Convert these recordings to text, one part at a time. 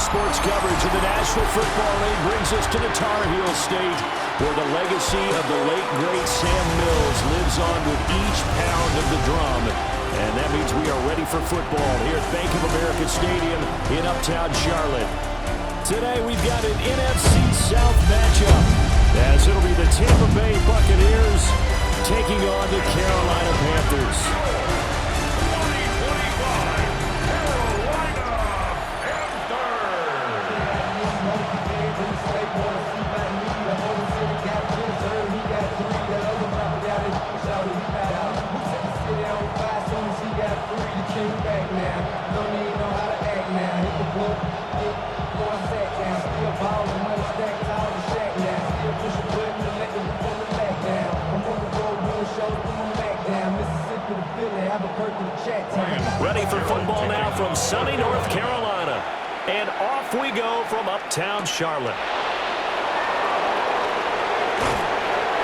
sports coverage of the National Football League brings us to the Tar Heel State, where the legacy of the late, great Sam Mills lives on with each pound of the drum. And that means we are ready for football here at Bank of America Stadium in Uptown Charlotte. Today we've got an NFC South matchup, as it'll be the Tampa Bay Buccaneers taking on the Carolina Panthers. Ready for football now from sunny North Carolina. And off we go from Uptown Charlotte.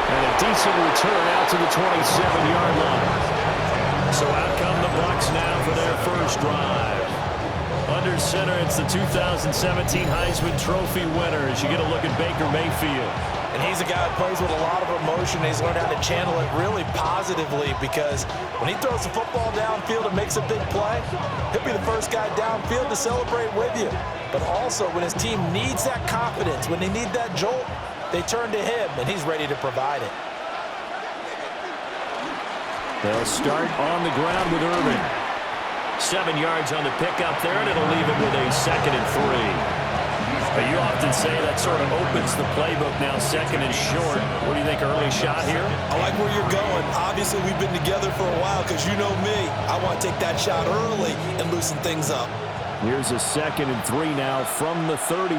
And a decent return out to the 27-yard line. So out come the Bucs now for their first drive. Under center, it's the 2017 Heisman Trophy winner as you get a look at Baker Mayfield. And he's a guy that plays with a lot of emotion. He's learned how to channel it really positively, because when he throws the football downfield and makes a big play, he'll be the first guy downfield to celebrate with you. But also, when his team needs that confidence, when they need that jolt, they turn to him, and he's ready to provide it. They'll start on the ground with Irving. 7 yards on the pickup there, and it'll leave it with a 2nd and 3. But you often say that sort of opens the playbook now, 2nd and short. What do you think, early shot here? I like where you're going. Obviously, we've been together for a while, because you know me. I want to take that shot early and loosen things up. Here's a 2nd and 3 now from the 33.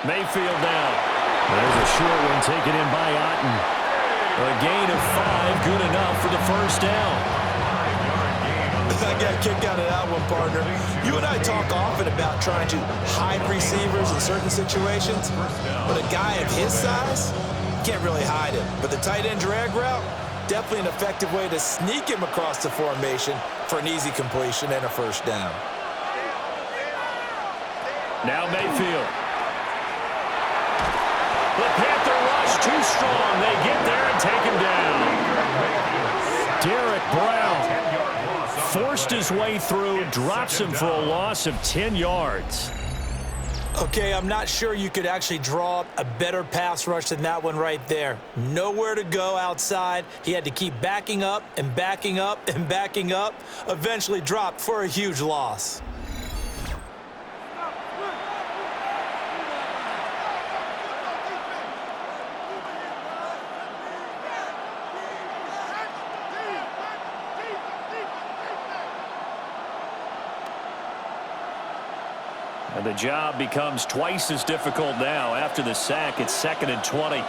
Mayfield down. There's a short one taken in by Otten. A gain of 5, good enough for the first down. I got a kick out of that one, partner. You and I talk often about trying to hide receivers in certain situations, but a guy of his size, can't really hide him. But the tight end drag route, definitely an effective way to sneak him across the formation for an easy completion and a first down. Now Mayfield. The Panther rush too strong. They get there and take him down. Derek Brown forced his way through, drops him for a loss of 10 yards. Okay, I'm not sure you could actually draw up a better pass rush than that one right there. Nowhere to go outside. He had to keep backing up and backing up and backing up. Eventually dropped for a huge loss. And the job becomes twice as difficult now. After the sack, it's 2nd and 20.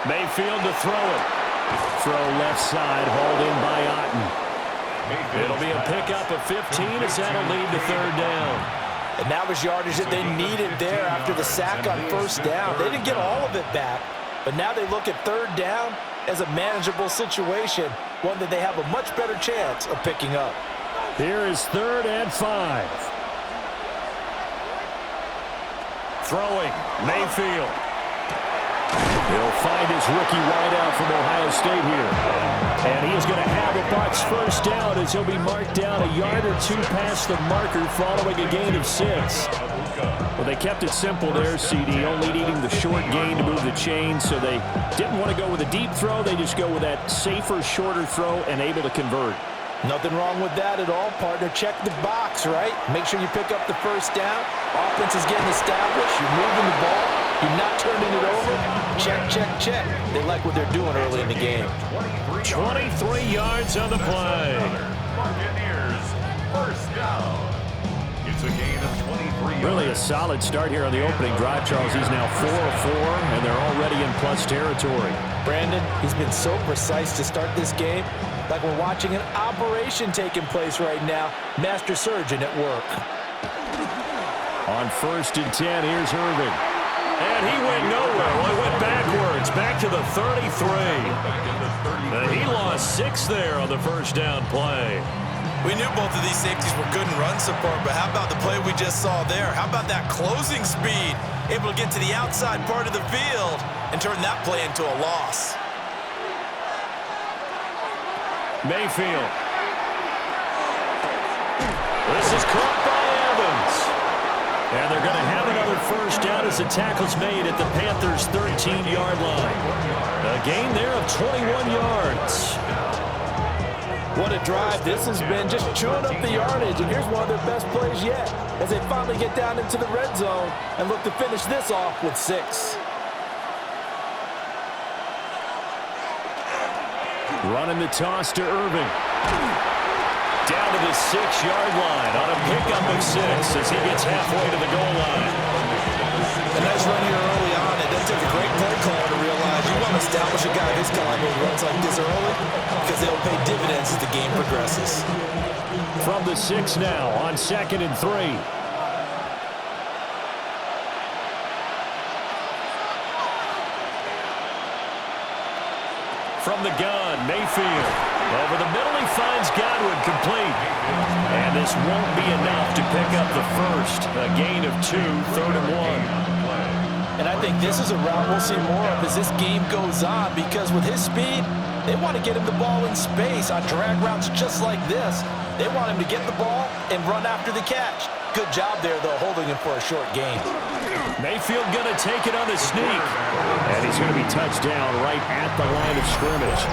Mayfield to throw it. Throw left side, hauled in by Otten. It'll be a pickup of 15 as that'll lead to 3rd down. And that was yardage that they needed there after the sack on first down. They didn't get all of it back, but now they look at 3rd down as a manageable situation, one that they have a much better chance of picking up. Here is 3rd and 5. Throwing, Mayfield. He'll find his rookie wideout from Ohio State here. And he is going to have a Bucs first down as he'll be marked down a yard or 2 past the marker following a gain of 6. Well, they kept it simple there, CD, only needing the short gain to move the chain, so they didn't want to go with a deep throw. They just go with that safer, shorter throw and able to convert. Nothing wrong with that at all, partner. Check the box, right? Make sure you pick up the first down. Offense is getting established. You're moving the ball. You're not turning it over. Check, check, check. They like what they're doing early in the game. 23 yards on the play. Buccaneers, first down. It's a gain of 23 yards. Really a solid start here on the opening drive, Charles. He's now 4 of 4, and they're already in plus territory. Brandon, he's been so precise to start this game. Like we're watching an operation taking place right now. Master surgeon at work. On 1st and 10, here's Irving. And he went nowhere. Well, he went backwards, back to the 33. He lost 6 there on the first down play. We knew both of these safeties were good in run support, but how about the play we just saw there? How about that closing speed? Able to get to the outside part of the field and turn that play into a loss. Mayfield. This is caught by Evans. And they're going to have another first down as the tackle's made at the Panthers' 13-yard line. A gain there of 21 yards. What a drive this has been, just chewing up the yardage. And here's one of their best plays yet as they finally get down into the red zone and look to finish this off with 6. Running the toss to Irving. Down to the 6-yard line on a pickup of 6 as he gets halfway to the goal line. A nice run here early on. It does take a great play call to realize you want to establish a guy of his caliber who runs like this early because they'll pay dividends as the game progresses. From the 6 now on 2nd and 3. From the gun, Mayfield. Over the middle, he finds Godwin complete. And this won't be enough to pick up the first. A gain of 2, 3rd and 1. And I think this is a route we'll see more of as this game goes on, because with his speed, they want to get him the ball in space on drag routes just like this. They want him to get the ball and run after the catch. Good job there, though, holding him for a short gain. Mayfield going to take it on the sneak. And he's going to be touched down right at the line of scrimmage.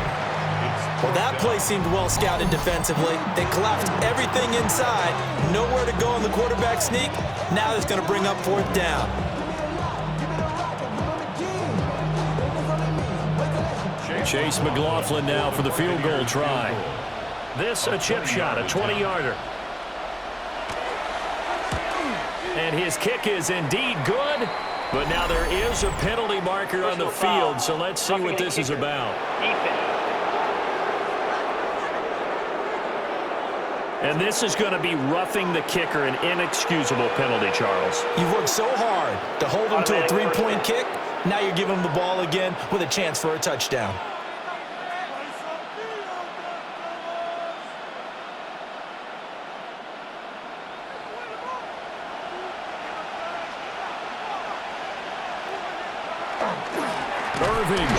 Well, that play seemed well scouted defensively. They collapsed everything inside. Nowhere to go on the quarterback sneak. Now it's going to bring up 4th down. Chase McLaughlin now for the field goal try. This a chip shot, a 20-yarder. And his kick is indeed good, but now there is a penalty marker on the field, so let's see what this is about. And this is going to be roughing the kicker, an inexcusable penalty, Charles. You've worked so hard to hold him to a 3-point kick. Now you're giving him the ball again with a chance for a touchdown. Irving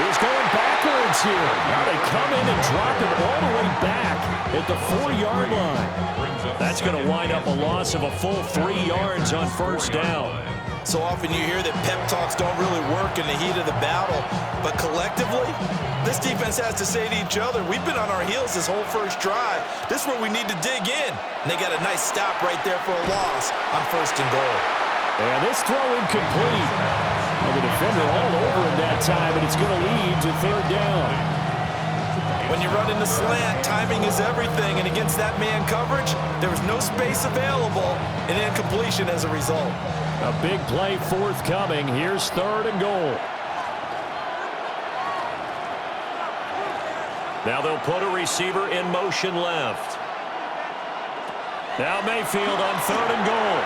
is going backwards here. Now they come in and drop it all the way back at the 4-yard line. That's going to wind up a loss of a full 3 yards on first down. So often you hear that pep talks don't really work in the heat of the battle, but collectively, this defense has to say to each other, we've been on our heels this whole first drive. This is where we need to dig in. And they got a nice stop right there for a loss on 1st and goal. And this throw incomplete. And the defender all over him that time, and it's going to lead to 3rd down. When you run in the slant, timing is everything, and against that man coverage, there was no space available, and incompletion as a result. A big play forthcoming. Here's 3rd and goal. Now they'll put a receiver in motion left. Now Mayfield on 3rd and goal.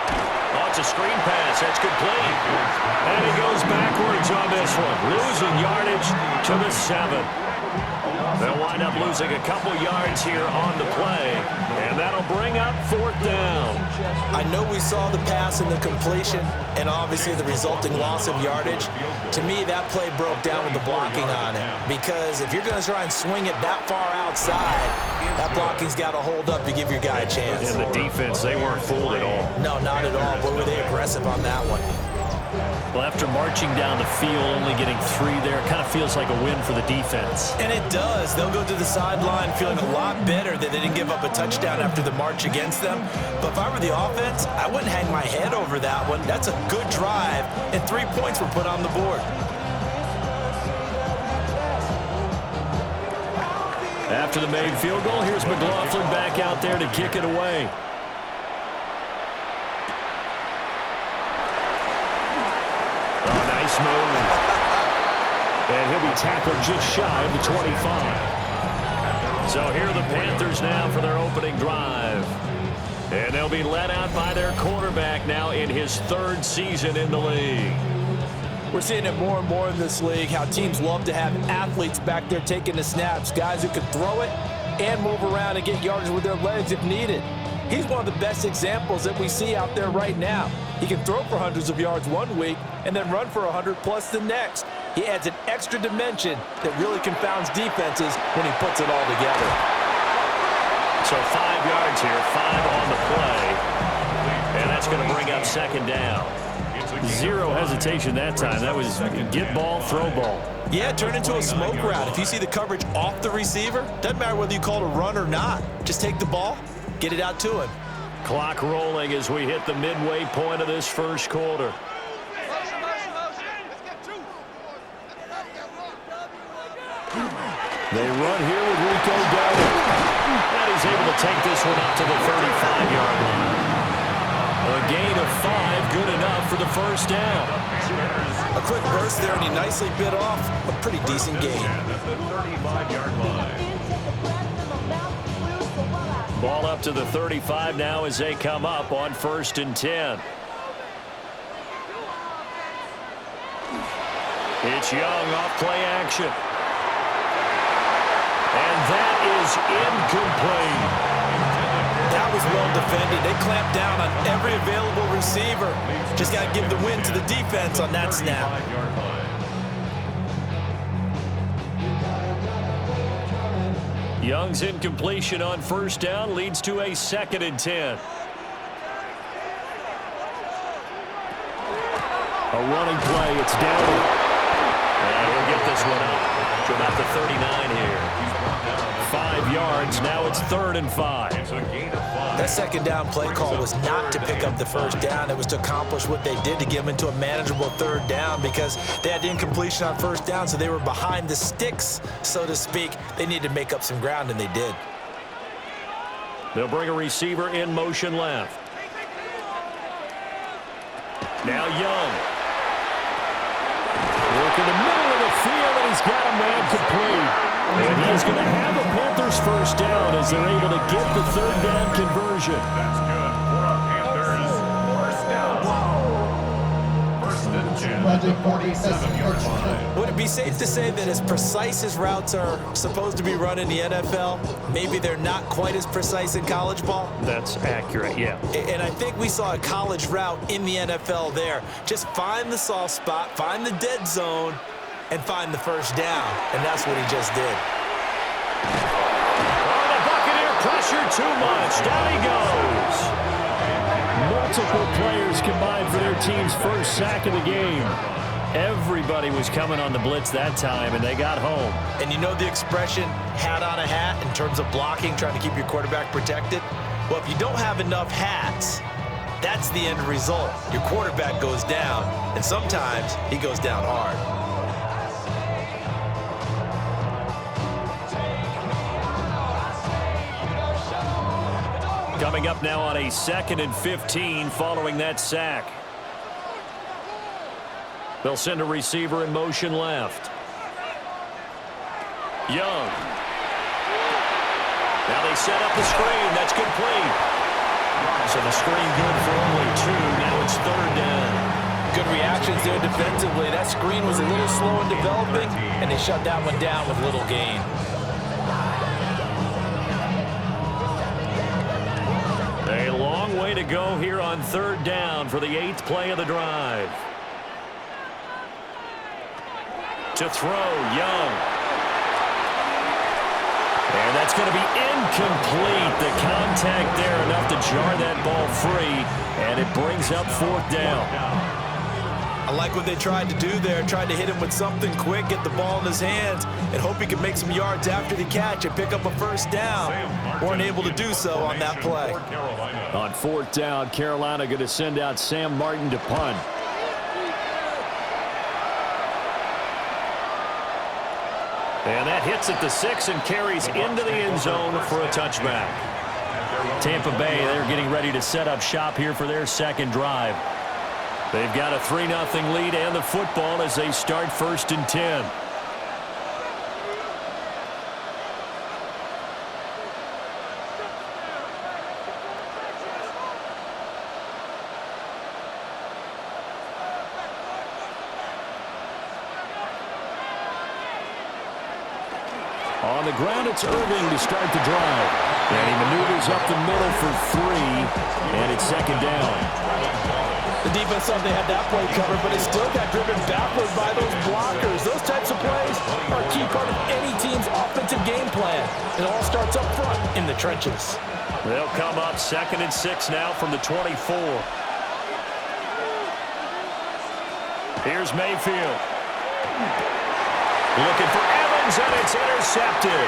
Oh, it's a screen pass. That's complete. And he goes backwards on this one, losing yardage to the 7. They'll wind up losing a couple yards here on the play, and that'll bring up 4th down. I know we saw the pass and the completion and obviously the resulting loss of yardage. To me, that play broke down with the blocking on it, because if you're going to try and swing it that far outside, that blocking's got to hold up to give your guy a chance. And the defense, they weren't fooled at all. No, not at all. Boy, were they aggressive on that one. Well, after marching down the field, only getting 3 there, it kind of feels like a win for the defense. And it does. They'll go to the sideline feeling a lot better that they didn't give up a touchdown after the march against them. But if I were the offense, I wouldn't hang my head over that one. That's a good drive, and 3 points were put on the board. After the made field goal, here's McLaughlin back out there to kick it away. Oh, nice move. And he'll be tackled just shy of the 25. So here are the Panthers now for their opening drive. And they'll be led out by their quarterback now in his 3rd season in the league. We're seeing it more and more in this league, how teams love to have athletes back there taking the snaps, guys who can throw it and move around and get yardage with their legs if needed. He's one of the best examples that we see out there right now. He can throw for hundreds of yards one week and then run for 100+ the next. He adds an extra dimension that really confounds defenses when he puts it all together. So 5 yards here, 5 on the play. And that's going to bring up second down. Zero hesitation that time. That was get ball, throw ball. Yeah, it turned into a smoke route. If you see the coverage off the receiver, doesn't matter whether you call it a run or not. Just take the ball, get it out to him. Clock rolling as we hit the midway point of this first quarter. They run here with Rico Dowdle. And he's able to take this one up to the 35-yard line. A gain of 5, good enough for the first down. A quick burst there, and he nicely bit off a pretty decent gain. Ball up to the 35 now as they come up on 1st and 10. It's Young off play action. And that is incomplete. That was well defended. They clamped down on every available receiver. Just got to give the win to the defense on that snap. Young's incompletion on 1st down leads to a 2nd and 10. A running play. It's down. And he'll get this one up to about the 39 here. 5 yards. Now it's 3rd and 5. That second down play call was not to pick up the first down. It was to accomplish what they did to get them into a manageable 3rd down because they had incompletion on 1st down, so they were behind the sticks, so to speak. They needed to make up some ground, and they did. They'll bring a receiver in motion left. Now Young. Work in the middle of the field, and he's got a man complete. And he's going to have a Panthers first down as they're able to get the 3rd down conversion. That's good for our Panthers. First and 10. 47-yard line. Would it be safe to say that as precise as routes are supposed to be run in the NFL, maybe they're not quite as precise in college ball? That's accurate, yeah. And I think we saw a college route in the NFL there. Just find the soft spot, find the dead zone, and find the first down. And that's what he just did. Oh, the Buccaneer pressure too much. Down he goes. Multiple players combined for their team's first sack of the game. Everybody was coming on the blitz that time, and they got home. And you know the expression, hat on a hat, in terms of blocking, trying to keep your quarterback protected? Well, if you don't have enough hats, that's the end result. Your quarterback goes down, and sometimes he goes down hard. Coming up now on a 2nd and 15 following that sack. They'll send a receiver in motion left. Young. Now they set up the screen. That's complete. So the screen good for only 2. Now it's 3rd down. Good reactions there defensively. That screen was a little slow in developing, and they shut that one down with little gain. A long way to go here on 3rd down for the 8th play of the drive. To throw, Young. And that's going to be incomplete. The contact there enough to jar that ball free, and it brings up 4th down. I like what they tried to do there, tried to hit him with something quick, get the ball in his hands, and hope he could make some yards after the catch and pick up a first down. Weren't able to do so on that play. On 4th down, Carolina going to send out Sam Martin to punt. And that hits at the 6 and carries into the end zone for a touchback. Tampa Bay, they're getting ready to set up shop here for their second drive. They've got a 3-0 lead and the football as they start 1st and 10. On the ground, it's Irving to start the drive. And he maneuvers up the middle for 3, and it's second down. The defense thought they had that play covered, but it still got driven backward by those blockers. Those types of plays are a key part of any team's offensive game plan. It all starts up front in the trenches. They'll come up 2nd and 6 now from the 24. Here's Mayfield. Looking for Evans, and it's intercepted.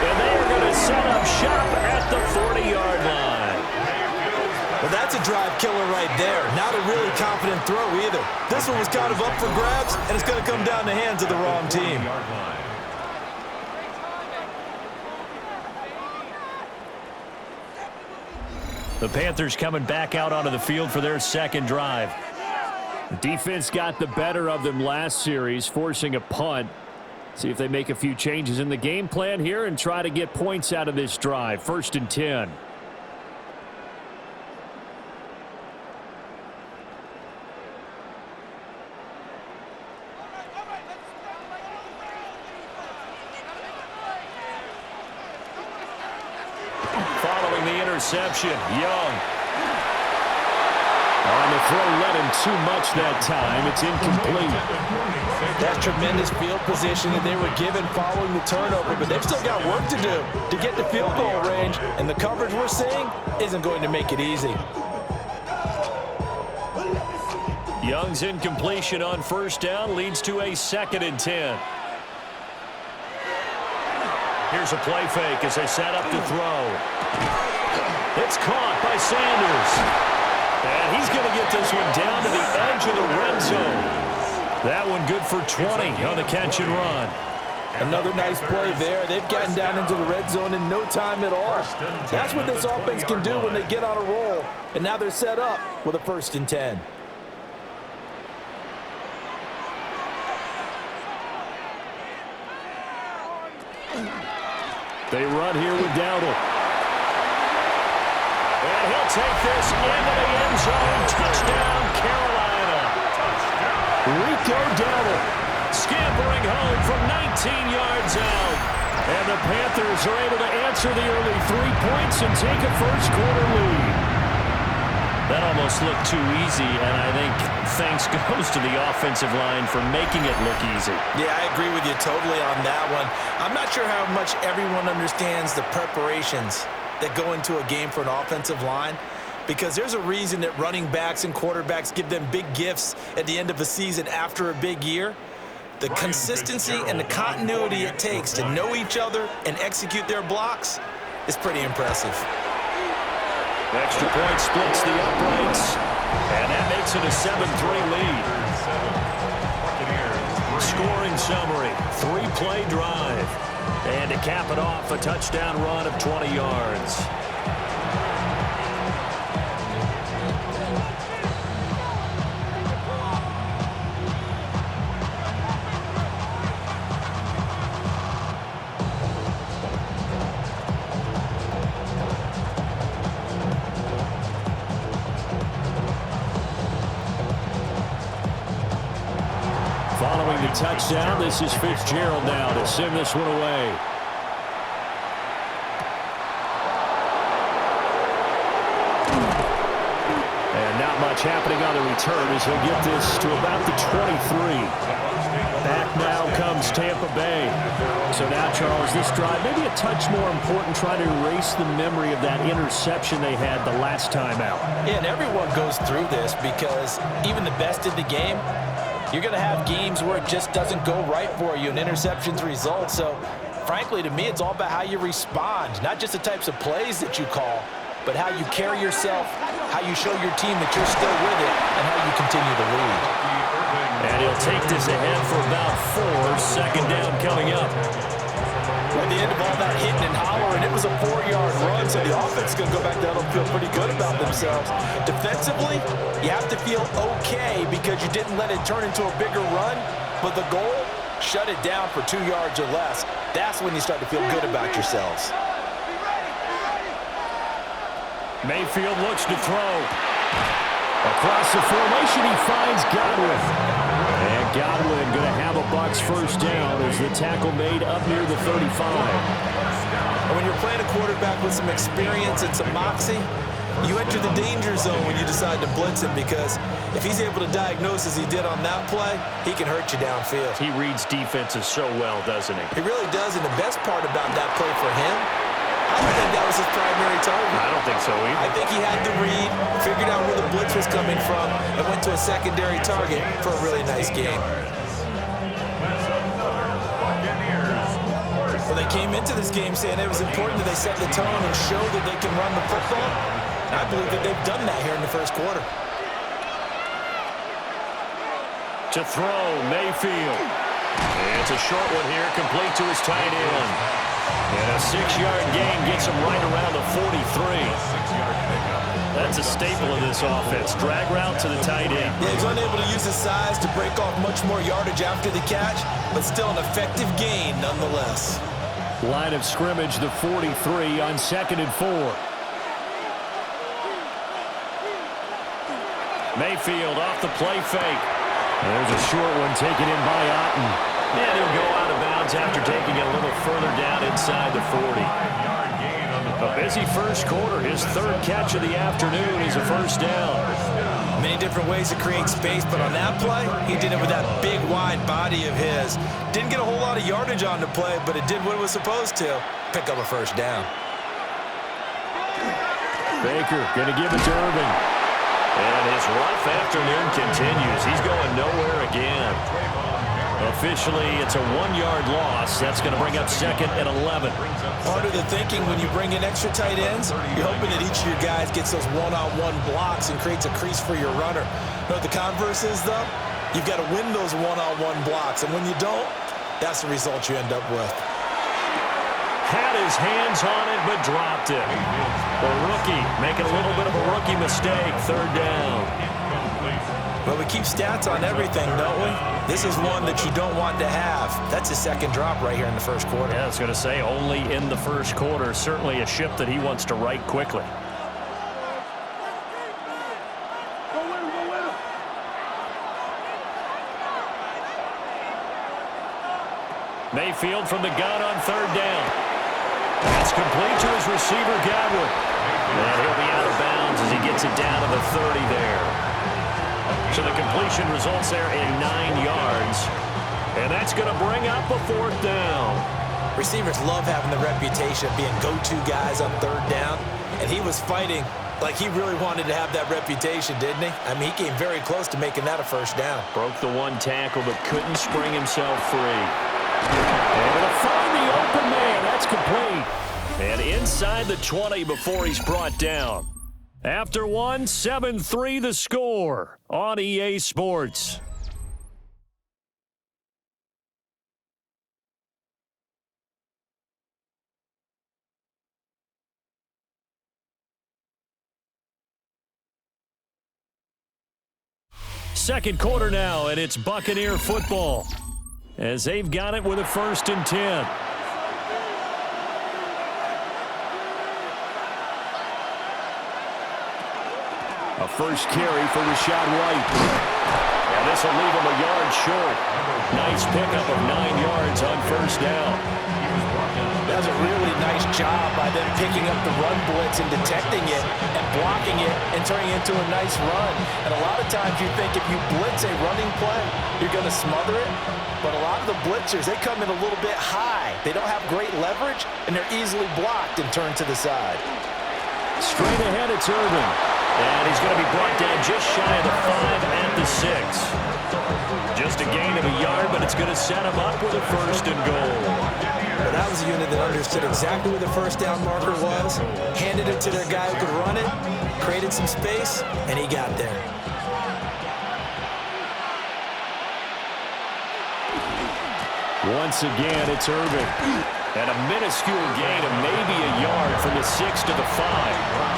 And they are going to set up shop at the 40-yard line. Well, that's a drive killer right there. Not a really confident throw either. This one was kind of up for grabs, and it's going to come down the hands of the wrong team. The Panthers coming back out onto the field for their second drive. The defense got the better of them last series, forcing a punt. See if they make a few changes in the game plan here and try to get points out of this drive. 1st and 10. Following the interception, Young. On the throw, led him too much that time. It's incomplete. That's tremendous field position that they were given following the turnover, but they've still got work to do to get to field goal range, and the coverage we're seeing isn't going to make it easy. Young's incompletion on 1st down leads to a 2nd and 10. Here's a play fake as they set up to throw. It's caught by Sanders. And he's going to get this one down to the edge of the red zone. That one good for 20 on the catch and run. Another nice play there. They've gotten down into the red zone in no time at all. That's what this offense can do when they get on a roll. And now they're set up with a 1st and 10. They run here with Dowdle. And he'll take this into the end zone. Touchdown, Carolina. Rico Dowdle scampering home from 19 yards out. And the Panthers are able to answer the early 3 points and take a first-quarter lead. That almost looked too easy, and I think thanks goes to the offensive line for making it look easy. Yeah, I agree with you totally on that one. I'm not sure how much everyone understands the preparations that go into a game for an offensive line, because there's a reason that running backs and quarterbacks give them big gifts at the end of a season after a big year. The consistency and the continuity it takes to know each other and execute their blocks is pretty impressive. Extra point splits the uprights, and that makes it a 7-3 lead. Scoring summary, 3-play drive. And to cap it off, a touchdown run of 20 yards. Following the touchdown, this is Fitzgerald now to send this one away. And not much happening on the return as he'll get this to about the 23. Back now comes Tampa Bay. So now, Charles, this drive maybe a touch more important, trying to erase the memory of that interception they had the last time out. Yeah, and everyone goes through this because even the best in the game, you're going to have games where it just doesn't go right for you and interceptions result. So, frankly, to me, it's all about how you respond, not just the types of plays that you call, but how you carry yourself, how you show your team that you're still with it, and how you continue to lead. And he'll take this ahead for about 4. Second down coming up. At the end of all that hitting and hollering, it was a 4-yard run, so the offense is going to go back down and feel pretty good about themselves. Defensively, you have to feel okay because you didn't let it turn into a bigger run, but the goal, shut it down for 2 yards or less. That's when you start to feel good about yourselves. Mayfield looks to throw. Across the formation, he finds Godwin. And Godwin going to have a Bucs first down as the tackle made up near the 35. And when you're playing a quarterback with some experience and some moxie, you enter the danger zone when you decide to blitz him, because if he's able to diagnose as he did on that play, he can hurt you downfield. He reads defenses so well, doesn't he? He really does, and the best part about that play for him, I don't think that was his primary target. I don't think so either. I think he had the read, figured out where the blitz was coming from, and went to a secondary target for a really nice game. Well, they came into this game saying it was important that they set the tone and show that they can run the football. And I believe that they've done that here in the first quarter. To throw, Mayfield. It's a short one here, complete to his tight end. And a 6-yard gain gets him right around the 43. That's a staple of this offense. Drag route to the tight end. Yeah, he's unable to use his size to break off much more yardage after the catch, but still an effective gain nonetheless. Line of scrimmage, the 43 on 2nd and 4. Mayfield off the play fake. There's a short one taken in by Otten. And he'll go out of bounds after taking it a little further down inside the 40. A busy first quarter. His 3rd catch of the afternoon is a first down. Many different ways to create space, but on that play, he did it with that big, wide body of his. Didn't get a whole lot of yardage on the play, but it did what it was supposed to. Pick up a first down. Baker going to give it to Irving. And his rough afternoon continues. He's going nowhere again. Officially, it's a 1-yard loss. That's going to bring up 2nd and 11. Part of the thinking when you bring in extra tight ends, you're hoping that each of your guys gets those one-on-one blocks and creates a crease for your runner. You know what the converse is, though? You've got to win those one-on-one blocks, and when you don't, that's the result you end up with. Had his hands on it, but dropped it. The rookie making a little bit of a rookie mistake. 3rd down. But we keep stats on everything, don't we? This is one that you don't want to have. That's his 2nd drop right here in the first quarter. Yeah, I was going to say, only in the first quarter. Certainly a ship that he wants to right quickly. Mayfield from the gun on 3rd down. That's complete to his receiver, Godwin. And he'll be out of bounds as he gets it down to the 30 there. So the completion results there in 9 yards. And that's going to bring up a 4th down. Receivers love having the reputation of being go-to guys on 3rd down. And he was fighting like he really wanted to have that reputation, didn't he? I mean, he came very close to making that a first down. Broke the 1 tackle, but couldn't spring himself free. Able to find the open man. That's complete. And inside the 20 before he's brought down. After 1, 7-3 the score on EA Sports. Second quarter now, and it's Buccaneer football as they've got it with a 1st and 10. A first carry for Rashad White. And this will leave him a yard short. Nice pickup of 9 yards on first down. That was a really nice job by them picking up the run blitz and detecting it and blocking it and turning it into a nice run. And a lot of times you think if you blitz a running play, you're going to smother it. But a lot of the blitzers, they come in a little bit high. They don't have great leverage, and they're easily blocked and turned to the side. Straight ahead, it's Irving. And he's going to be brought down just shy of the 5 at the 6. Just a gain of a yard, but it's going to set him up with a 1st and goal. Well, that was a unit that understood exactly where the first down marker was, handed it to their guy who could run it, created some space, and he got there. Once again, it's Irving. And a minuscule gain of maybe a yard from the 6 to the 5.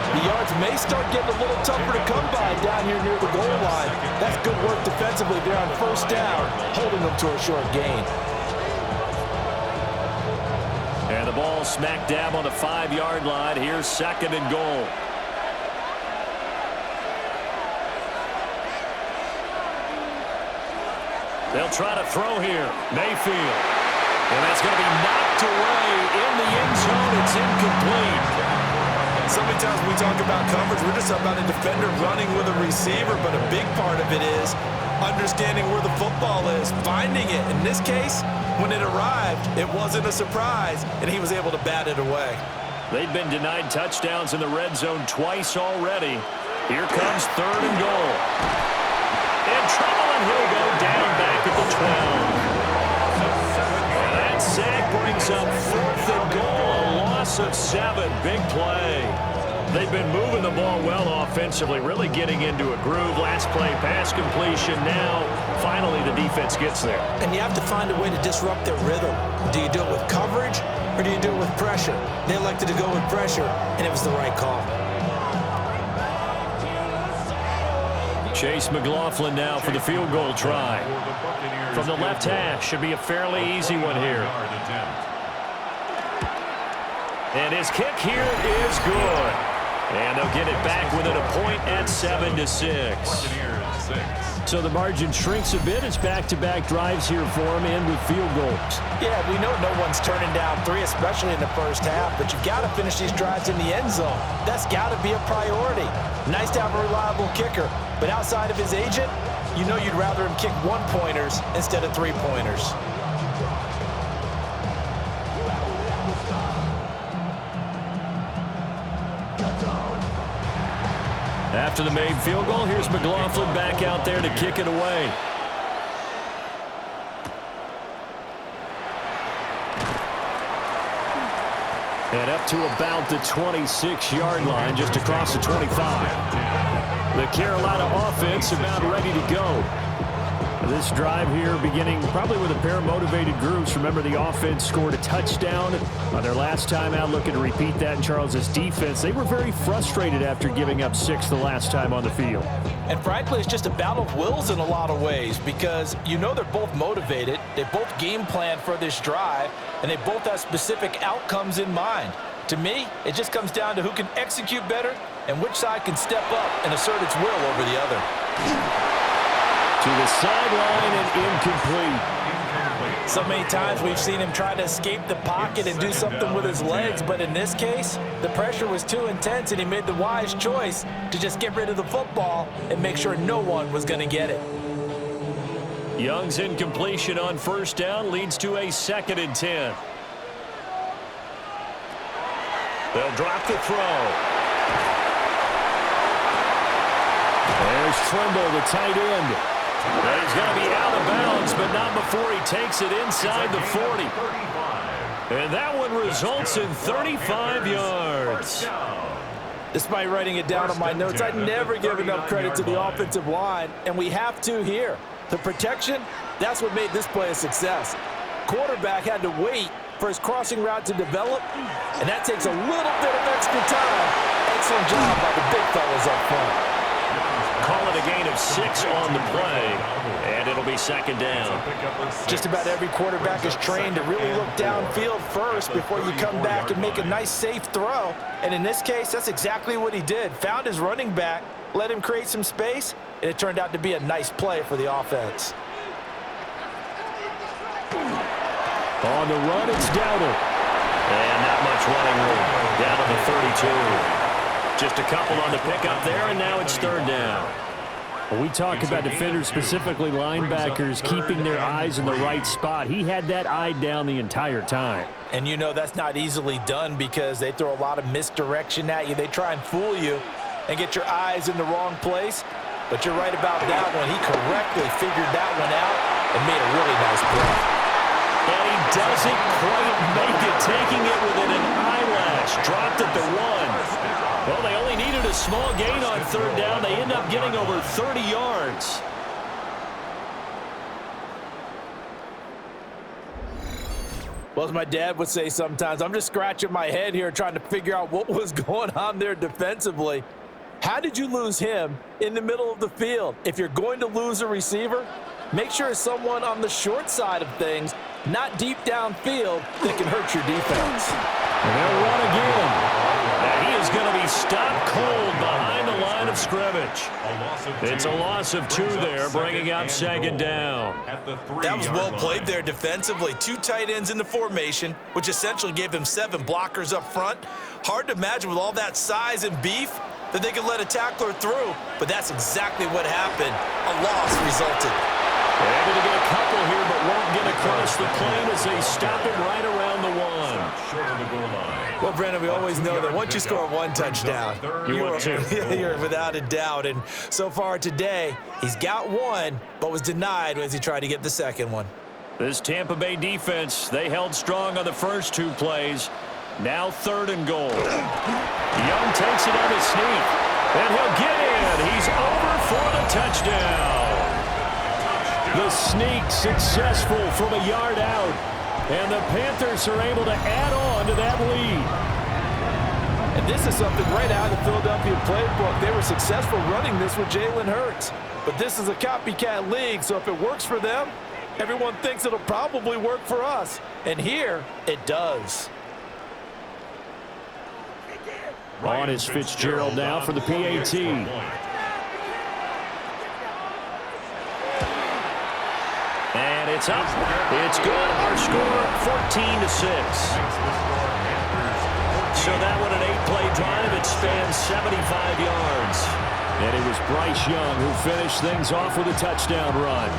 The yards may start getting a little tougher to come by down here near the goal line. That's good work defensively there on first down, holding them to a short gain. And the ball smack dab on the 5-yard line. Here's 2nd and goal. They'll try to throw here. Mayfield. And that's going to be knocked away in the end zone. It's incomplete. So many times when we talk about coverage, we're just about a defender running with a receiver, but a big part of it is understanding where the football is, finding it. In this case, when it arrived, it wasn't a surprise, and he was able to bat it away. They've been denied touchdowns in the red zone twice already. Here comes 3rd and goal. In trouble, and he'll go down back at the 12. And that sack brings up 4th and goal, a loss of 7. Big play. They've been moving the ball well offensively, really getting into a groove. Last play, pass completion. Now, finally, the defense gets there. And you have to find a way to disrupt their rhythm. Do you do it with coverage, or do you do it with pressure? They elected to go with pressure, and it was the right call. Chase McLaughlin now for the field goal try. From the left hash, should be a fairly easy one here. And his kick here is good. And they'll get it back within a point at 7-6. So the margin shrinks a bit. It's back-to-back drives here for him, and with field goals. Yeah, we know no one's turning down 3, especially in the first half, but you've got to finish these drives in the end zone. That's got to be a priority. Nice to have a reliable kicker, but outside of his agent, you know you'd rather him kick 1-pointers instead of 3-pointers. After the made field goal, here's McLaughlin back out there to kick it away. And up to about the 26-yard line, just across the 25. The Carolina offense about ready to go. This drive here beginning probably with a pair of motivated groups. Remember, the offense scored a touchdown on their last time out, looking to repeat that in Charles's defense. They were very frustrated after giving up 6 the last time on the field. And frankly, it's just a battle of wills in a lot of ways, because you know they're both motivated, they both game plan for this drive, and they both have specific outcomes in mind. To me, it just comes down to who can execute better and which side can step up and assert its will over the other. To the sideline and incomplete. So many times we've seen him try to escape the pocket and do something with his legs, but in this case, the pressure was too intense and he made the wise choice to just get rid of the football and make sure no one was going to get it. Young's incompletion on first down leads to a 2nd and 10. They'll drop the throw. There's Trimble, the tight end. And he's going to be out of bounds, but not before he takes it inside the 40. And that one results in 35 yards. Despite writing it down on my notes, I never give enough credit to the offensive line, and we have to here. The protection, that's what made this play a success. Quarterback had to wait for his crossing route to develop, and that takes a little bit of extra time. Excellent job by the big fellas up front. Call it a gain of 6 on the play, and it'll be 2nd down. Just about every quarterback is trained to really look downfield first before you come back and make a nice, safe throw. And in this case, that's exactly what he did. Found his running back, let him create some space, and it turned out to be a nice play for the offense. On the run, it's Dowdle. And not much running room. Down to the 32. Just a couple on the pickup there, and now it's 3rd down. When we talk about defenders, specifically linebackers, keeping their eyes in the right spot, he had that eye down the entire time. And you know that's not easily done because they throw a lot of misdirection at you. They try and fool you and get your eyes in the wrong place. But you're right about that one. He correctly figured that one out and made a really nice play. And he doesn't quite make it, taking it within an eyelash. Dropped at the 1. Well, they only needed a small gain on 3rd down. They end up getting over 30 yards. Well, as my dad would say sometimes, I'm just scratching my head here trying to figure out what was going on there defensively. How did you lose him in the middle of the field? If you're going to lose a receiver, make sure it's someone on the short side of things, not deep downfield, that can hurt your defense. And they'll run again. And he is going to be stopped cold behind the line of scrimmage. catch. It's a loss of 2 there, bringing up second down. That was well played there defensively. 2 tight ends in the formation, which essentially gave them 7 blockers up front. Hard to imagine with all that size and beef that they could let a tackler through, but that's exactly what happened. A loss resulted. They're able to get a couple here, but won't get across the plane as they stop it right around the 1. Well, Brandon, we always know that once you score 1 touchdown, you're without a doubt. And so far today, he's got 1, but was denied as he tried to get the second one. This Tampa Bay defense, they held strong on the first 2 plays. Now 3rd and goal. Young takes it on his sneak, and he'll get in. He's over for the touchdown. The sneak successful from a yard out, and the Panthers are able to add on to that lead. And this is something right out of the Philadelphia playbook. They were successful running this with Jalen Hurts. But this is a copycat league, so if it works for them, everyone thinks it'll probably work for us. And here, it does. On is Fitzgerald now for the PAT. And it's up. It's good. Our score, 14-6. So that one, an 8-play drive. It spans 75 yards. And it was Bryce Young who finished things off with a touchdown run.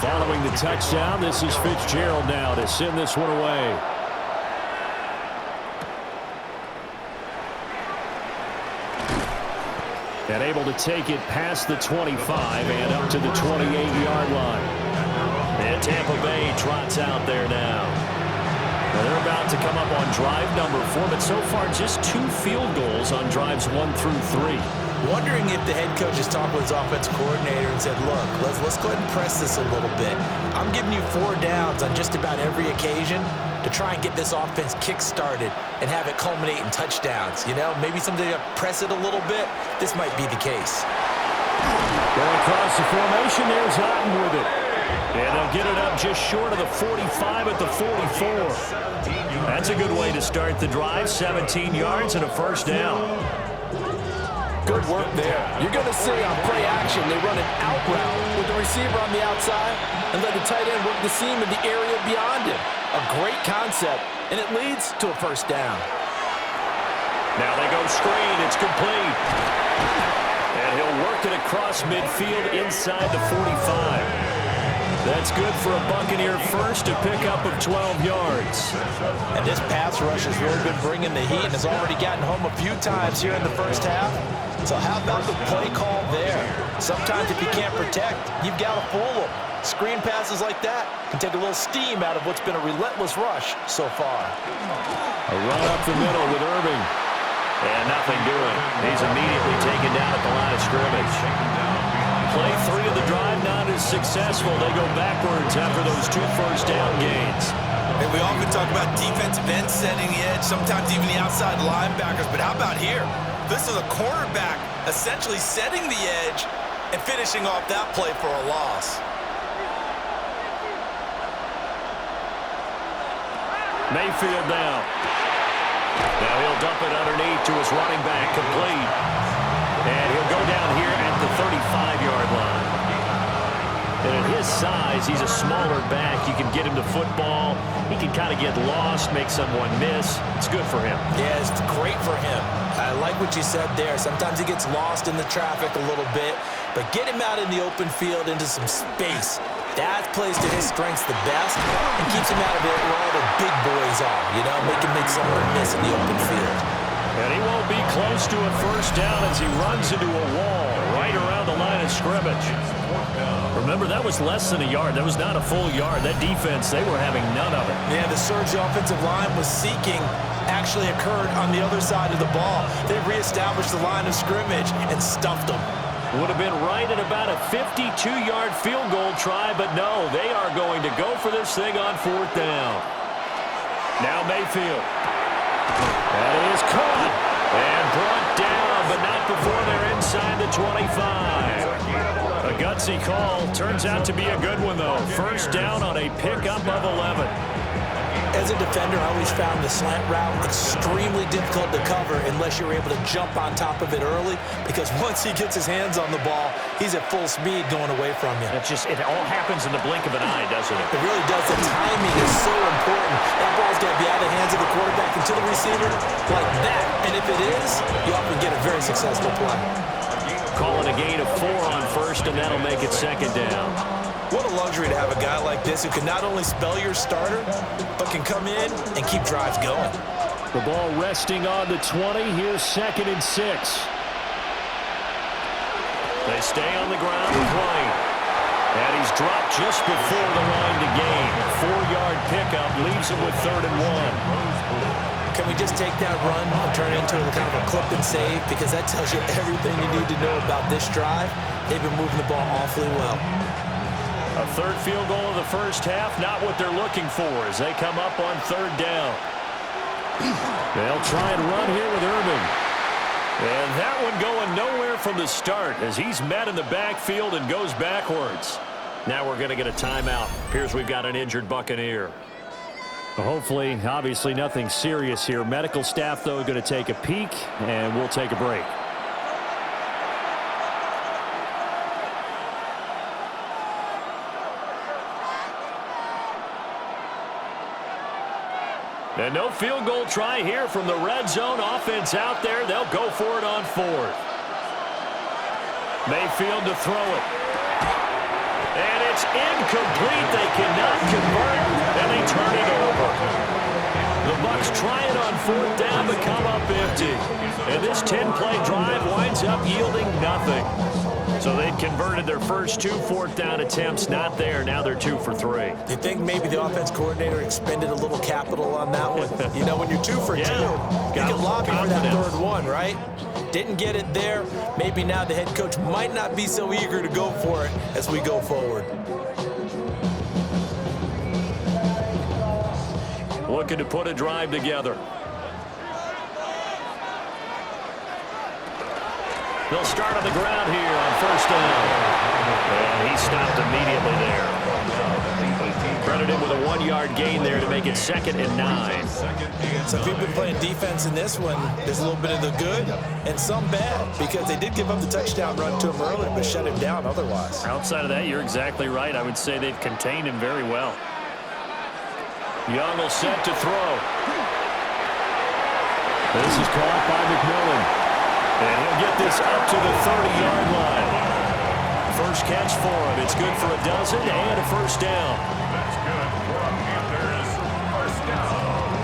Following the touchdown, this is Fitzgerald now to send this one away. And able to take it past the 25 and up to the 28-yard line. And Tampa Bay trots out there now. Well, they're about to come up on drive number 4, but so far just 2 field goals on drives 1 through 3. Wondering if the head coach is talking with his offensive coordinator and said, look, let's go ahead and press this a little bit. I'm giving you 4 downs on just about every occasion to try and get this offense kick-started and have it culminate in touchdowns. You know, maybe someday to press it a little bit. This might be the case. Going across the formation, there's Otten with it. And they'll get it up just short of the 45 at the 44. That's a good way to start the drive. 17 yards and a first down. Good work there. You're going to see on play action, they run an out route with the receiver on the outside and let the tight end work the seam in the area beyond him. A great concept, and it leads to a first down. Now they go screen. It's complete. And he'll work it across midfield inside the 45. That's good for a Buccaneer first, a pickup of 12 yards. And this pass rush has really been bringing the heat and has already gotten home a few times here in the first half. So how about the play call there? Sometimes if you can't protect, you've got to fool them. Screen passes like that can take a little steam out of what's been a relentless rush so far. A run up the middle with Irving. And nothing doing. He's immediately taken down at the line of scrimmage. Play 3 of the drive not as successful. They go backwards after those 2 first down gains. And we often talk about defensive ends setting the edge, sometimes even the outside linebackers. But how about here? This is a cornerback essentially setting the edge and finishing off that play for a loss. Mayfield now. Now he'll dump it underneath to his running back, complete. And he'll go down here at the 35-yard line. And at his size, he's a smaller back. You can get him to football. He can kind of get lost, make someone miss. It's good for him. Yeah, it's great for him. I like what you said there. Sometimes he gets lost in the traffic a little bit, but get him out in the open field into some space. That plays to his strengths the best and keeps him out of it where all the big boys are, you know, make someone miss in the open field. And he won't be close to a first down as he runs into a wall right around the line of scrimmage. Remember, that was less than a yard. That was not a full yard. That defense, they were having none of it. Yeah, the surge the offensive line was seeking actually occurred on the other side of the ball. They reestablished the line of scrimmage and stuffed them. Would have been right at about a 52-yard field goal try, but no, they are going to go for this thing on 4th down. Now Mayfield. That is caught. And brought down, but not before they're inside the 25. A gutsy call. Turns out to be a good one, though. First down on a pickup of 11. As a defender, I always found the slant route extremely difficult to cover unless you're able to jump on top of it early, because once he gets his hands on the ball, he's at full speed going away from you. It all happens in the blink of an eye, doesn't it? It really does. The timing is so important. That ball's got to be out of the hands of the quarterback into the receiver like that. And if it is, you often get a very successful play. Calling a gain of 4 on first, and that'll make it second down. What a luxury to have a guy like this who can not only spell your starter, but can come in and keep drives going. The ball resting on the 20. Here's 2nd and 6. They stay on the ground playing. And he's dropped just before the line to gain. 4-yard pickup leaves him with 3rd and 1. Can we just take that run and turn it into kind of a clip and save? Because that tells you everything you need to know about this drive. They've been moving the ball awfully well. A 3rd field goal of the first half, not what they're looking for as they come up on 3rd down. They'll try and run here with Irving. And that one going nowhere from the start as he's met in the backfield and goes backwards. Now we're going to get a timeout. Appears we've got an injured Buccaneer. Hopefully, obviously nothing serious here. Medical staff, though, going to take a peek, and we'll take a break. And no field goal try here from the red zone. Offense out there. They'll go for it on 4th. Mayfield to throw it. And it's incomplete. They cannot convert, and they turn it over. The Bucs try it on 4th down, but come up empty. And this 10-play drive winds up yielding nothing. So they'd converted their first 2 4th down attempts. Not there. Now they're 2 for 3. Do you think maybe the offense coordinator expended a little capital on that one? You know, when you're 2 for 2, you can lobby for that 3rd one, right? Didn't get it there. Maybe now the head coach might not be so eager to go for it as we go forward. Looking to put a drive together. They'll start on the ground here on 1st down. And he stopped immediately there. Credited with a 1-yard gain there to make it 2nd and 9. So if you've been playing defense in this one, there's a little bit of the good and some bad, because they did give up the touchdown run to him earlier, but shut him down otherwise. Outside of that, you're exactly right. I would say they've contained him very well. Young will set to throw. This is caught by McMillan. And he'll get this up to the 30-yard line. First catch for him. It's good for a dozen and a first down. That's good for a Panthers first down.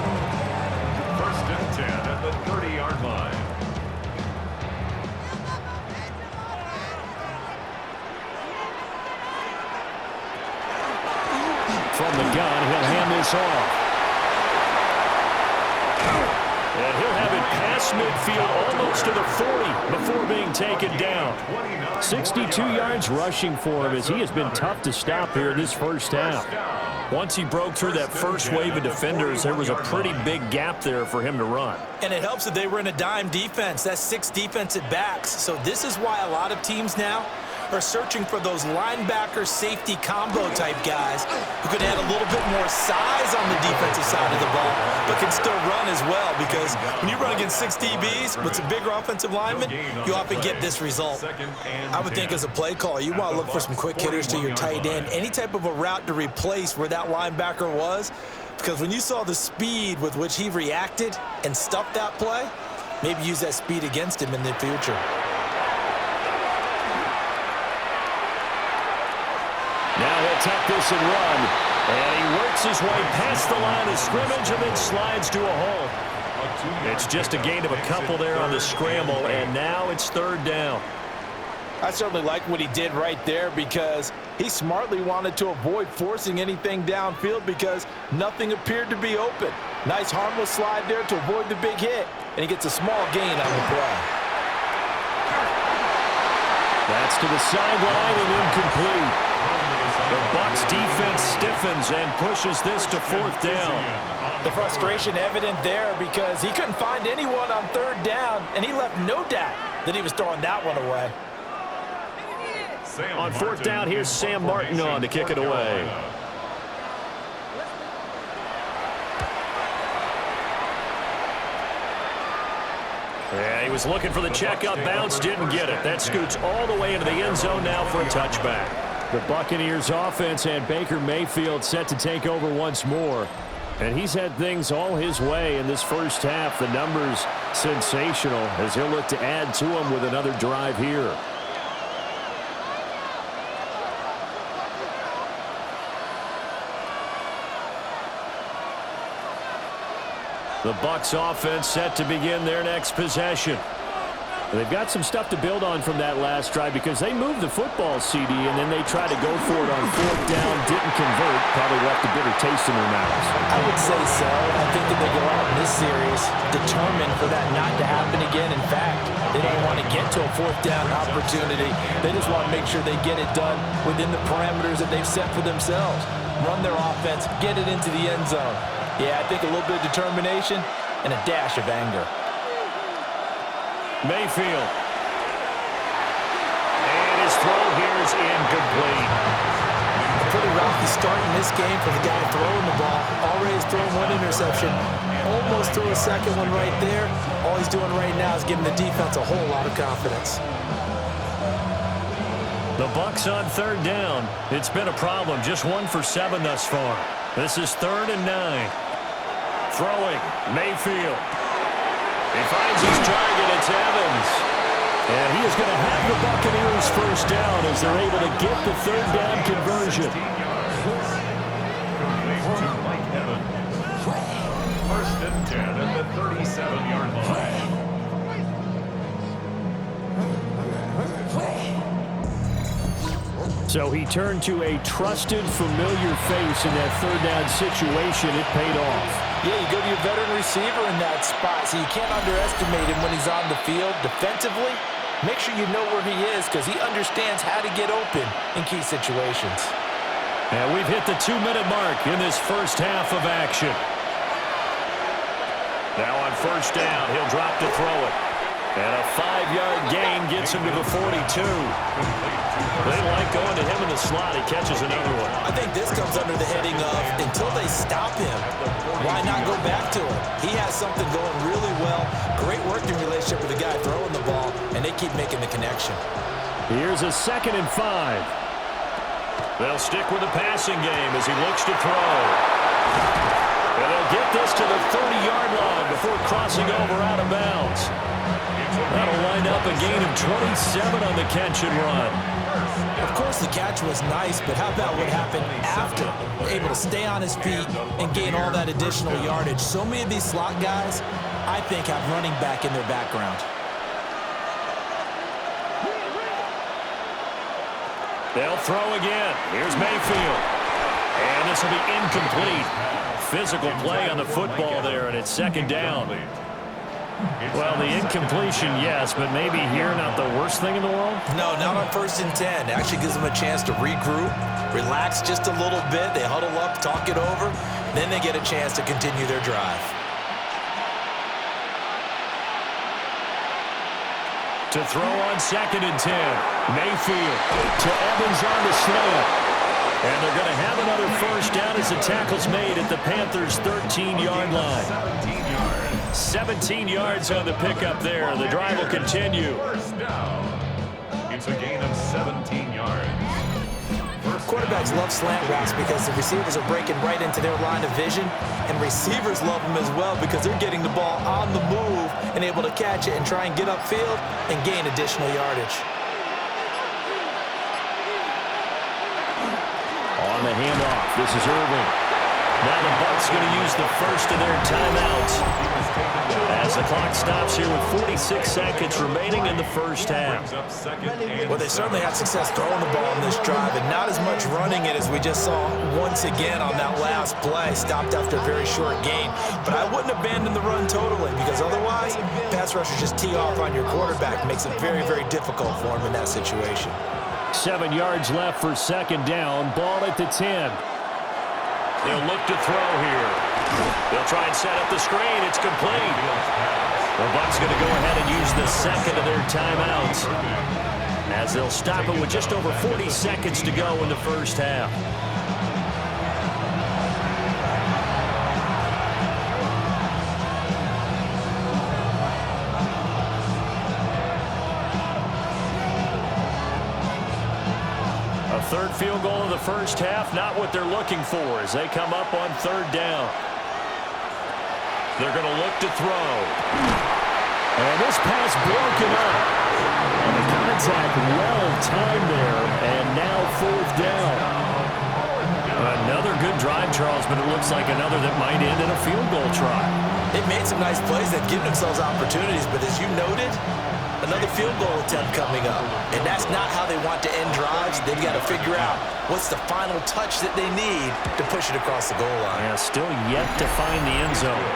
1st and 10 at the 30-yard line. From the gun, he'll hand this off. And he'll have it past midfield almost to the 40 before being taken down. 62 yards rushing for him as he has been tough to stop here in this first half. Once he broke through that first wave of defenders, there was a pretty big gap there for him to run. And it helps that they were in a dime defense. That's 6 defensive backs. So this is why a lot of teams now are searching for those linebacker safety combo type guys who can add a little bit more size on the defensive side of the ball, but can still run as well, because when you run against 6 DBs with some bigger offensive linemen, you often get this result. I would think as a play caller, you want to look for some quick hitters to your tight end, any type of a route to replace where that linebacker was, because when you saw the speed with which he reacted and stuffed that play, maybe use that speed against him in the future. Now he'll take this and run. And he works his way past the line of scrimmage and then slides to a hole. It's just a gain of a couple there on the scramble, and now it's 3rd down. I certainly like what he did right there, because he smartly wanted to avoid forcing anything downfield because nothing appeared to be open. Nice harmless slide there to avoid the big hit, and he gets a small gain on the play. That's to the sideline and incomplete. The Bucs defense stiffens and pushes this to 4th down. The frustration evident there because he couldn't find anyone on 3rd down, and he left no doubt that he was throwing that one away. On 4th down, here's Sam Martin on to kick it away. Yeah, he was looking for the checkout bounce, didn't get it. That scoots all the way into the end zone now for a touchback. The Buccaneers offense and Baker Mayfield set to take over once more. And he's had things all his way in this first half. The numbers sensational as he'll look to add to them with another drive here. The Bucs offense set to begin their next possession. They've got some stuff to build on from that last drive because they moved the football, CD, and then they tried to go for it on 4th down, didn't convert, probably left a bitter taste in their mouths. I would say so. I think that they go out in this series determined for that not to happen again. In fact, they don't want to get to a 4th down opportunity. They just want to make sure they get it done within the parameters that they've set for themselves. Run their offense, get it into the end zone. Yeah, I think a little bit of determination and a dash of anger. Mayfield. And his throw here is incomplete. A pretty rocky start in this game for the guy throwing the ball. Already has thrown one interception. Almost threw a second one right there. All he's doing right now is giving the defense a whole lot of confidence. The Bucs on 3rd down. It's been a problem. Just 1 for 7 thus far. This is 3rd and 9. Throwing. Mayfield. He finds his target. It's Evans. And he is going to have the Buccaneers first down as they're able to get the 3rd down conversion. First and 10 at the 37-yard line. So he turned to a trusted, familiar face in that 3rd down situation. It paid off. Yeah, you go to your veteran receiver in that spot, so you can't underestimate him when he's on the field. Defensively, make sure you know where he is because he understands how to get open in key situations. And we've hit the 2-minute mark in this first half of action. Now on 1st down, he'll drop to throw it. And a 5-yard gain gets him to the 42. They like going to him in the slot. He catches another one. I think this comes under the heading of until they stop him, why not go back to him? He has something going really well. Great working relationship with the guy throwing the ball, and they keep making the connection. Here's a 2nd and 5. They'll stick with the passing game as he looks to throw. And they'll get this to the 30-yard line before crossing over out of bounds. That'll wind up a gain of 27 on the catch and run. Of course, the catch was nice, but how about what happened after? Able to stay on his feet and gain all that additional yardage. So many of these slot guys, I think, have running back in their background. They'll throw again. Here's Mayfield. And this will be incomplete. Physical play on the football there, and it's 2nd down. Well, the incompletion, yes, but maybe here not the worst thing in the world? No, not on 1st and 10. It actually gives them a chance to regroup, relax just a little bit. They huddle up, talk it over. Then they get a chance to continue their drive. To throw on 2nd and 10. Mayfield to Evans on the slant. And they're going to have another first down as the tackle's made at the Panthers' 13-yard line. 17 yards on the pickup there. The drive will continue. First down. It's a gain of 17 yards. Quarterbacks love slant routes because the receivers are breaking right into their line of vision, and receivers love them as well because they're getting the ball on the move and able to catch it and try and get upfield and gain additional yardage. On the handoff, this is Irving. Now the Bucs going to use the first of their timeouts as the clock stops here with 46 seconds remaining in the first half. Well, they certainly had success throwing the ball in this drive, and not as much running it as we just saw once again on that last play. Stopped after a very short gain. But I wouldn't abandon the run totally because otherwise, pass rushers just tee off on your quarterback. Makes it very, very difficult for him in that situation. 7 yards left for second down. Ball at the 10. They'll look to throw here. They'll try and set up the screen. It's complete. The Bucs going to go ahead and use the second of their timeouts, as they'll stop it with just over 40 seconds to go in the first half. A third field goal in the first half, not what they're looking for as they come up on third down. They're going to look to throw. And this pass broken up. And the contact well timed there, and now fourth down. Another good drive, Charles, but it looks like another that might end in a field goal try. They've made some nice plays. They've given themselves opportunities, but as you noted, another field goal attempt coming up. And that's not how they want to end drives. They've got to figure out what's the final touch that they need to push it across the goal line. Yeah, still yet to find the end zone.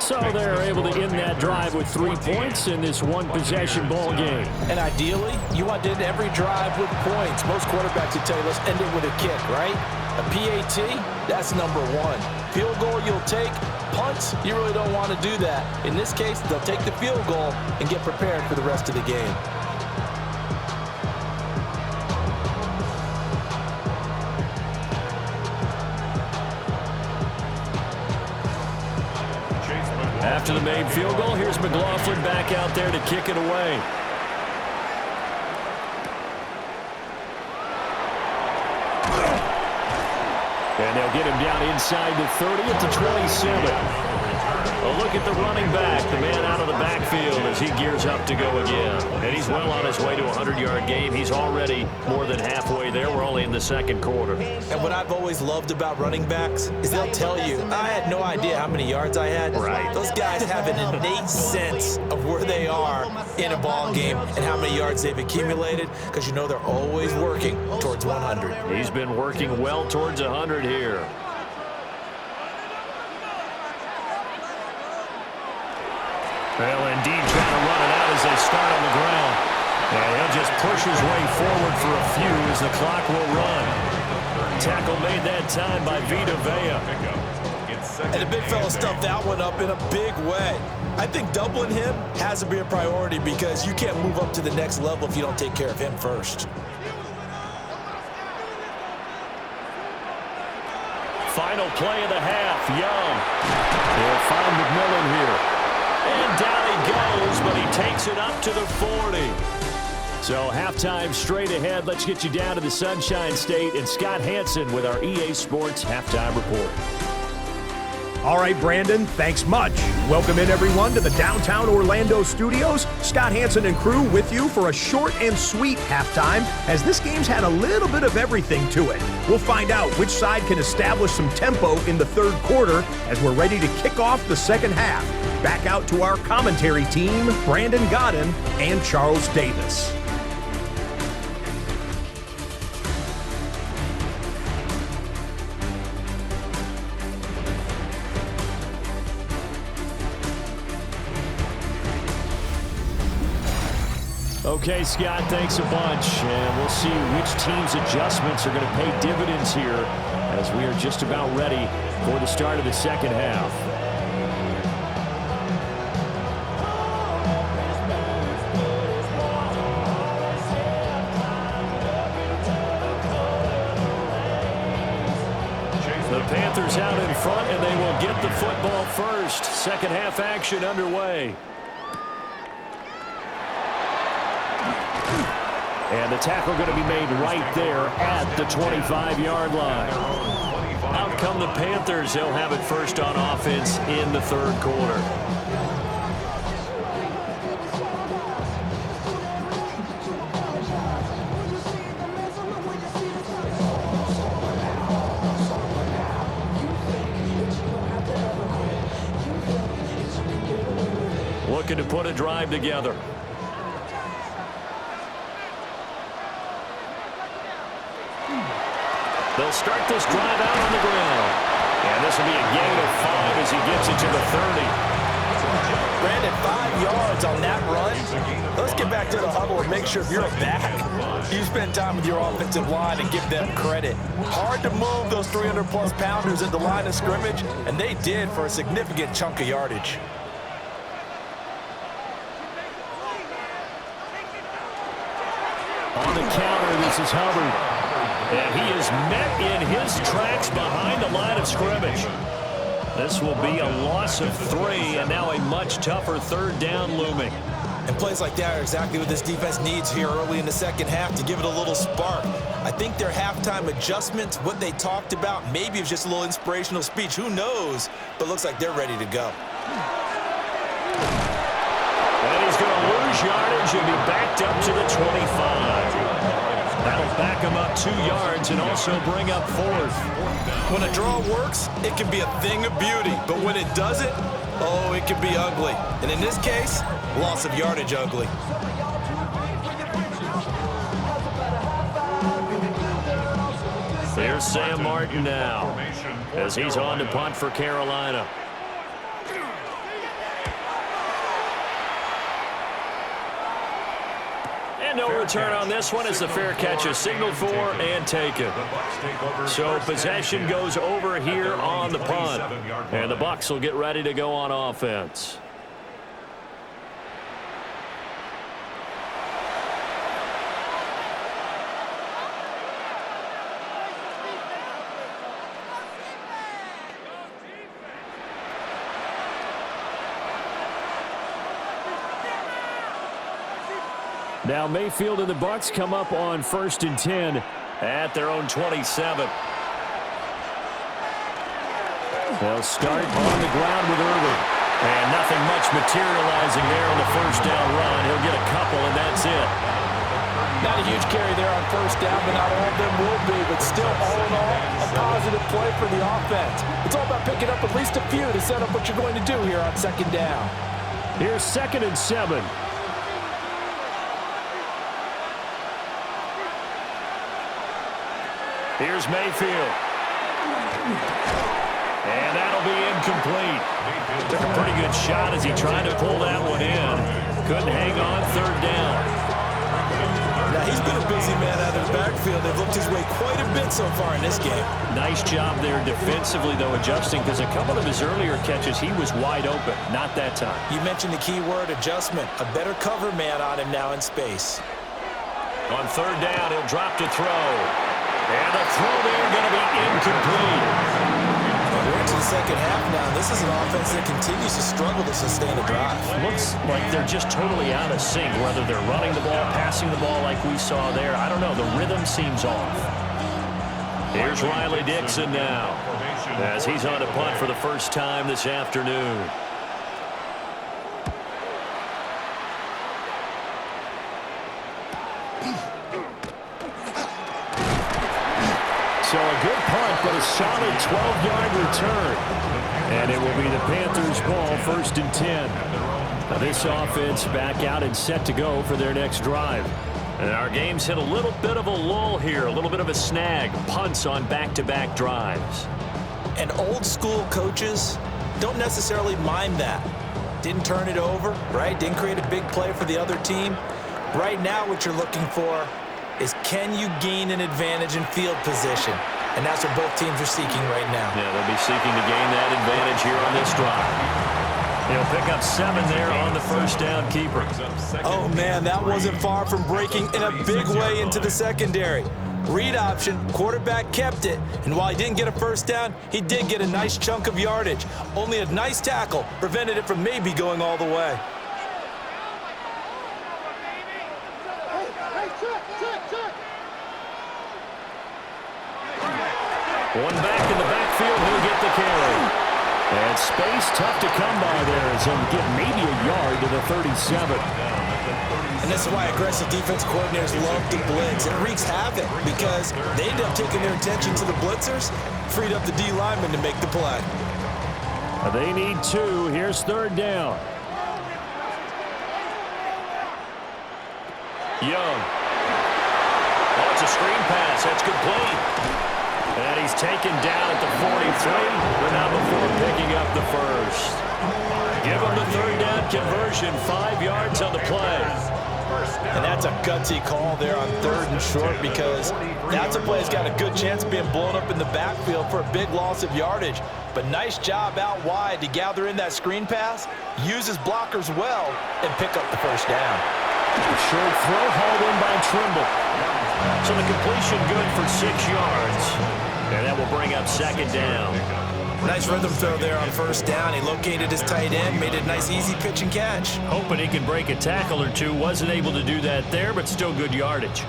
So they're able to end that drive with 3 points in this one-possession ball game. And ideally, you want to end every drive with points. Most quarterbacks would tell you, let's end it with a kick, right? A PAT, that's number one. Field goal you'll take. Punts, you really don't want to do that. In this case, they'll take the field goal and get prepared for the rest of the game. After the made field goal, here's McLaughlin back out there to kick it away. And they'll get him down inside the 30 at the 27. A look at the running back, the man out of the backfield as he gears up to go again. And he's well on his way to a 100-yard game. He's already more than halfway there. We're only in the second quarter. And what I've always loved about running backs is they'll tell you, I had no idea how many yards I had. Right. Those guys have an innate sense of where they are in a ball game and how many yards they've accumulated, because you know they're always working towards 100. He's been working well towards 100 here. Well, indeed, trying to run it out as they start on the ground. And he'll just push his way forward for a few as the clock will run. Tackle made that time by Vita Vea. And the big fella stuffed that one up in a big way. I think doubling him has to be a priority because you can't move up to the next level if you don't take care of him first. Final play of the half, Young. They'll find McMillan here. And down he goes, but he takes it up to the 40. So halftime straight ahead. Let's get you down to the Sunshine State and Scott Hansen with our EA Sports Halftime Report. All right, Brandon, thanks much. Welcome in, everyone, to the downtown Orlando studios. Scott Hansen and crew with you for a short and sweet halftime, as this game's had a little bit of everything to it. We'll find out which side can establish some tempo in the third quarter as we're ready to kick off the second half. Back out to our commentary team, Brandon Godden and Charles Davis. Okay, Scott, thanks a bunch. And we'll see which team's adjustments are going to pay dividends here as we are just about ready for the start of the second half. The Panthers out in front, and they will get the football first. Second half action underway. And the tackle going to be made right there at the 25-yard line. Out come the Panthers. They'll have it first on offense in the third quarter. Looking to put a drive together. They'll start this drive out on the ground. And this will be a gain of 5 as he gets it to the 30. Brandon, 5 yards on that run. Let's get back to the huddle and make sure if you're a back, you spend time with your offensive line and give them credit. Hard to move those 300-plus pounders at the line of scrimmage, and they did for a significant chunk of yardage. On the counter, this is Hubbard. And he is met in his tracks behind the line of scrimmage. This will be a loss of 3, and now a much tougher 3rd down looming. And plays like that are exactly what this defense needs here early in the second half to give it a little spark. I think their halftime adjustments, what they talked about, maybe it was just a little inspirational speech. Who knows? But looks like they're ready to go. And he's going to lose yardage and be backed up to the 25. That'll back him up 2 yards and also bring up 4th. When a draw works, it can be a thing of beauty. But when it doesn't, oh, it can be ugly. And in this case, loss of yardage ugly. There's Sam Martin now as he's on to punt for Carolina. And no return on this one as the fair catch is signaled for and taken. So possession goes over here on the punt. And the Bucs will get ready to go on offense. Now Mayfield and the Bucs come up on 1st and 10 at their own 27. They'll start on the ground with Irvin. And nothing much materializing there on the 1st down run. He'll get a couple, and that's it. Not a huge carry there on 1st down, but not all of them will be. But still, all in all, a positive play for the offense. It's all about picking up at least a few to set up what you're going to do here on 2nd down. Here's 2nd and 7. Here's Mayfield. And that'll be incomplete. Took a pretty good shot as he tried to pull that one in. Couldn't hang on 3rd down. Now, he's been a busy man out of the backfield. They've looked his way quite a bit so far in this game. Nice job there defensively, though, adjusting, because a couple of his earlier catches, he was wide open. Not that time. You mentioned the key word, adjustment. A better cover man on him now in space. On 3rd down, he'll drop to throw. And the throw there going to be incomplete. We're into the second half now. This is an offense that continues to struggle to sustain a drive. Looks like they're just totally out of sync, whether they're running the ball, passing the ball like we saw there. I don't know. The rhythm seems off. Here's Riley Dixon now as he's on a punt for the first time this afternoon. So a good punt, but a solid 12-yard return. And it will be the Panthers' ball, 1st and 10. Now this offense back out and set to go for their next drive. And our game's hit a little bit of a lull here, a little bit of a snag. Punts on back-to-back drives. And old-school coaches don't necessarily mind that. Didn't turn it over, right? Didn't create a big play for the other team. Right now what you're looking for is, can you gain an advantage in field position? And that's what both teams are seeking right now. Yeah, they'll be seeking to gain that advantage here on this drive. They'll pick up 7 there on the 1st down keeper. Oh, man, that wasn't far from breaking in a big way into the secondary. Read option, quarterback kept it. And while he didn't get a 1st down, he did get a nice chunk of yardage. Only a nice tackle prevented it from maybe going all the way. One back in the backfield, he'll get the carry. And space tough to come by there as he'll get maybe a yard to the 37. And this is why aggressive defense coordinators love to blitz. It wreaks havoc because they end up taking their attention to the blitzers, freed up the D lineman to make the play. They need 2. Here's 3rd down. Young. Oh, it's a screen pass. That's complete. And he's taken down at the 43, but not before picking up the 1st. Give them the third down conversion, 5 yards on the play. And that's a gutsy call there on 3rd and short, because that's a play that's got a good chance of being blown up in the backfield for a big loss of yardage. But nice job out wide to gather in that screen pass, use his blockers well, and pick up the first down. Short throw hauled in by Trimble. So the completion good for 6 yards. And that will bring up 2nd down. Nice rhythm throw there on 1st down. He located his tight end, made it a nice easy pitch and catch. Hoping he can break a tackle or two. Wasn't able to do that there, but still good yardage.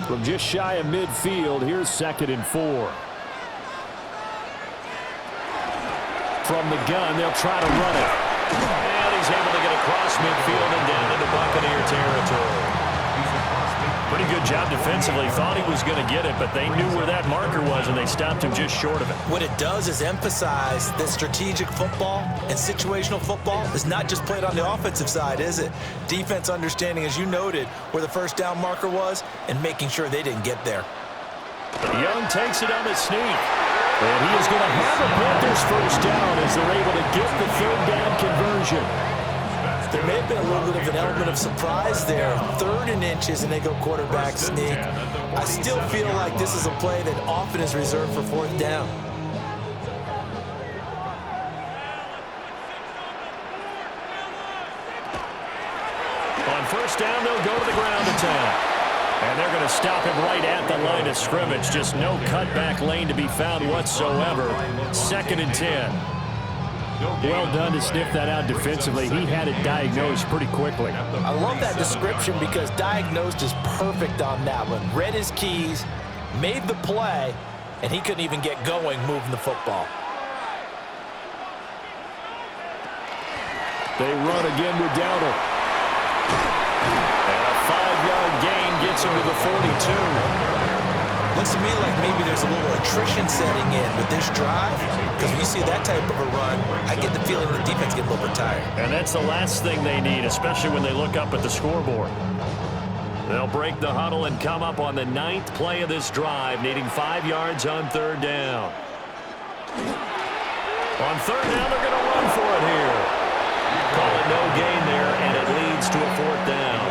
From just shy of midfield, here's 2nd and 4. From the gun, they'll try to run it. And he's able to get across midfield and down into Buccaneer territory. Pretty good job defensively. Thought he was going to get it, but they knew where that marker was, and they stopped him just short of it. What it does is emphasize that strategic football and situational football is not just played on the offensive side, is it? Defense understanding, as you noted, where the 1st down marker was and making sure they didn't get there. Young takes it on the sneak. And he is going to have a Panthers 1st down as they're able to get the 3rd down conversion. There may have been a little bit of an element of surprise there. 3rd and inches, and they go quarterback sneak. I still feel like this is a play that often is reserved for 4th down. On 1st down, they'll go to the ground attack. And they're going to stop him right at the line of scrimmage. Just no cutback lane to be found whatsoever. 2nd and 10. Well done to sniff that out defensively. He had it diagnosed pretty quickly. I love that description, because diagnosed is perfect on that one. Read his keys, made the play, and he couldn't even get going moving the football. They run again with Dowdle. And a 5-yard gain gets him to the 42. Looks to me like maybe there's a little attrition setting in with this drive, because when you see that type of a run, I get the feeling the defense gets a little bit tired. And that's the last thing they need, especially when they look up at the scoreboard. They'll break the huddle and come up on the 9th play of this drive, needing 5 yards on 3rd down. On 3rd down, they're going to run for it here. Call it no gain there, and it leads to a 4th down.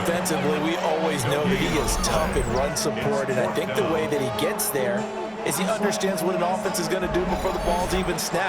Defensively, we always know that he is tough in run support, and I think the way that he gets there is he understands what an offense is going to do before the ball's even snapped.